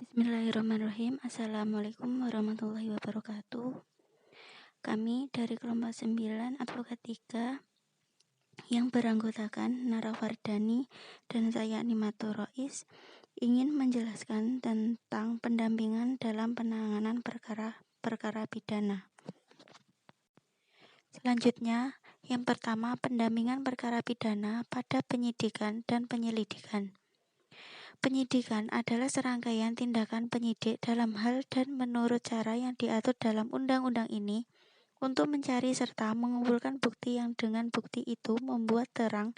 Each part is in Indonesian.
Bismillahirrahmanirrahim. Assalamualaikum warahmatullahi wabarakatuh. Kami dari kelompok 9 Advokat 3 yang beranggotakan Nara Fardani dan saya Nimatul Rois ingin menjelaskan tentang pendampingan dalam penanganan perkara pidana. Selanjutnya, yang pertama pendampingan perkara pidana pada penyidikan dan penyelidikan. Penyidikan adalah serangkaian tindakan penyidik dalam hal dan menurut cara yang diatur dalam undang-undang ini untuk mencari serta mengumpulkan bukti yang dengan bukti itu membuat terang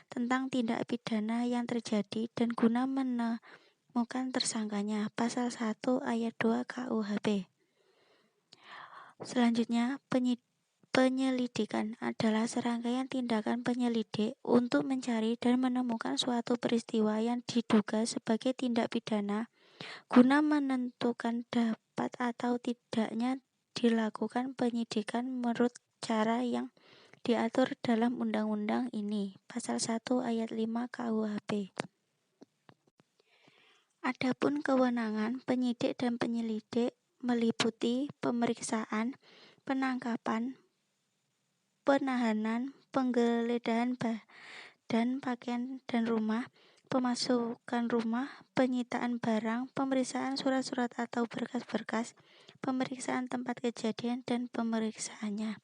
tentang tindak pidana yang terjadi dan guna menemukan tersangkanya. Pasal 1 ayat 2 KUHP. Selanjutnya, penyelidikan adalah serangkaian tindakan penyelidik untuk mencari dan menemukan suatu peristiwa yang diduga sebagai tindak pidana guna menentukan dapat atau tidaknya dilakukan penyidikan menurut cara yang diatur dalam undang-undang ini. Pasal 1 ayat 5 KUHP. Adapun kewenangan penyidik dan penyelidik meliputi pemeriksaan, penangkapan, penahanan, penggeledahan dan pakaian dan rumah, pemasukan rumah, penyitaan barang, pemeriksaan surat-surat atau berkas-berkas, pemeriksaan tempat kejadian dan pemeriksaannya.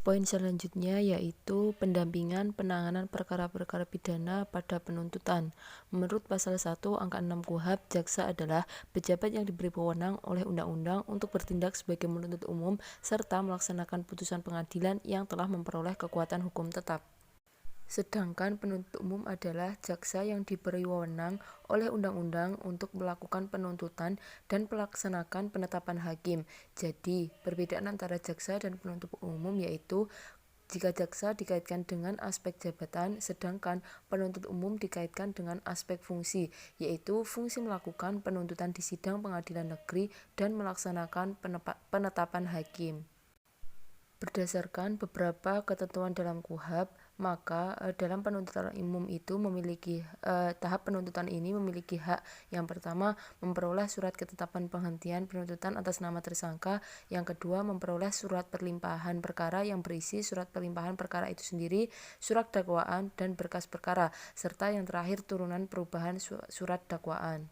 Poin selanjutnya yaitu pendampingan penanganan perkara-perkara pidana pada penuntutan. Menurut pasal 1 angka 6 KUHP, jaksa adalah pejabat yang diberi wewenang oleh undang-undang untuk bertindak sebagai penuntut umum serta melaksanakan putusan pengadilan yang telah memperoleh kekuatan hukum tetap. Sedangkan penuntut umum adalah jaksa yang diberi wewenang oleh undang-undang untuk melakukan penuntutan dan melaksanakan penetapan hakim. Jadi, perbedaan antara jaksa dan penuntut umum yaitu jika jaksa dikaitkan dengan aspek jabatan, sedangkan penuntut umum dikaitkan dengan aspek fungsi, yaitu fungsi melakukan penuntutan di sidang pengadilan negeri dan melaksanakan penetapan hakim. Berdasarkan beberapa ketentuan dalam KUHP, maka dalam penuntutan umum itu memiliki tahap penuntutan ini memiliki hak yang pertama memperoleh surat ketetapan penghentian penuntutan atas nama tersangka, yang kedua memperoleh surat perlimpahan perkara yang berisi surat perlimpahan perkara itu sendiri, surat dakwaan dan berkas perkara, serta yang terakhir turunan perubahan surat dakwaan.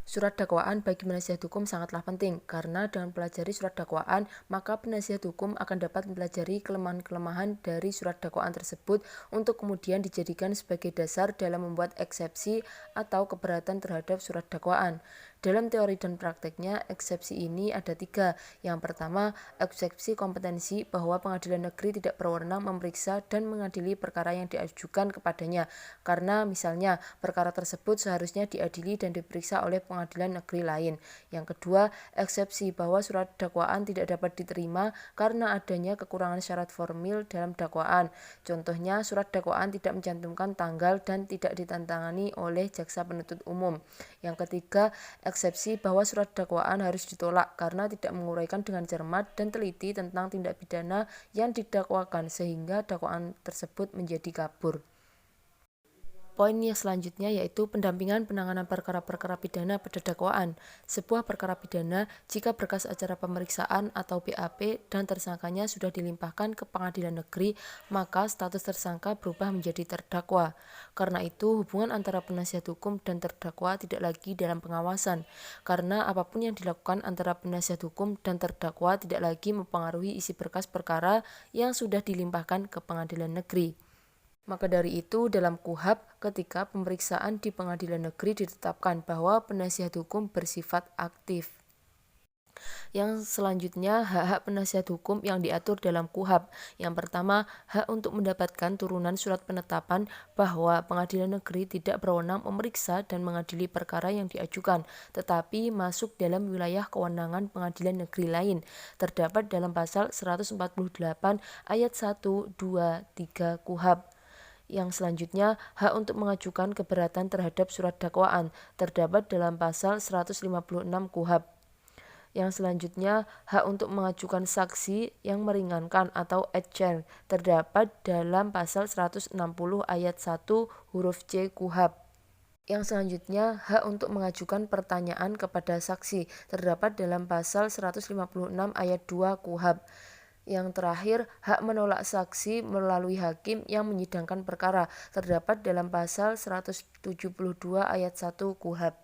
Surat dakwaan bagi penasihat hukum sangatlah penting, karena dengan mempelajari surat dakwaan, maka penasihat hukum akan dapat mempelajari kelemahan-kelemahan dari surat dakwaan tersebut untuk kemudian dijadikan sebagai dasar dalam membuat eksepsi atau keberatan terhadap surat dakwaan. Dalam teori dan prakteknya, eksepsi ini ada 3. Yang pertama, eksepsi kompetensi bahwa pengadilan negeri tidak berwenang memeriksa dan mengadili perkara yang diajukan kepadanya, karena misalnya perkara tersebut seharusnya diadili dan diperiksa oleh pengadilan negeri lain. Yang kedua, eksepsi bahwa surat dakwaan tidak dapat diterima karena adanya kekurangan syarat formil dalam dakwaan. Contohnya, surat dakwaan tidak mencantumkan tanggal dan tidak ditantangani oleh jaksa penuntut umum. Yang ketiga, eksepsi bahwa surat dakwaan harus ditolak karena tidak menguraikan dengan cermat dan teliti tentang tindak pidana yang didakwakan sehingga dakwaan tersebut menjadi kabur. Poin yang selanjutnya yaitu pendampingan penanganan perkara-perkara pidana pada dakwaan. Sebuah perkara pidana jika berkas acara pemeriksaan atau BAP dan tersangkanya sudah dilimpahkan ke pengadilan negeri, maka status tersangka berubah menjadi terdakwa. Karena itu, hubungan antara penasihat hukum dan terdakwa tidak lagi dalam pengawasan. Karena apapun yang dilakukan antara penasihat hukum dan terdakwa tidak lagi mempengaruhi isi berkas perkara yang sudah dilimpahkan ke pengadilan negeri. Maka dari itu, dalam KUHP, ketika pemeriksaan di pengadilan negeri ditetapkan bahwa penasihat hukum bersifat aktif. Yang selanjutnya, hak-hak penasihat hukum yang diatur dalam KUHP. Yang pertama, hak untuk mendapatkan turunan surat penetapan bahwa pengadilan negeri tidak berwenang memeriksa dan mengadili perkara yang diajukan, tetapi masuk dalam wilayah kewenangan pengadilan negeri lain. Terdapat dalam pasal 148 ayat 1, 2, 3 KUHP. Yang selanjutnya, hak untuk mengajukan keberatan terhadap surat dakwaan terdapat dalam pasal 156 KUHP. Yang selanjutnya, hak untuk mengajukan saksi yang meringankan atau adjunct terdapat dalam pasal 160 ayat 1 huruf C KUHP. Yang selanjutnya, hak untuk mengajukan pertanyaan kepada saksi terdapat dalam pasal 156 ayat 2 KUHP. Yang terakhir, hak menolak saksi melalui hakim yang menyidangkan perkara terdapat dalam pasal 172 ayat 1 KUHP.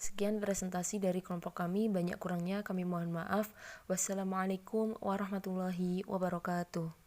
Sekian presentasi dari kelompok kami, banyak kurangnya kami mohon maaf. Wassalamualaikum warahmatullahi wabarakatuh.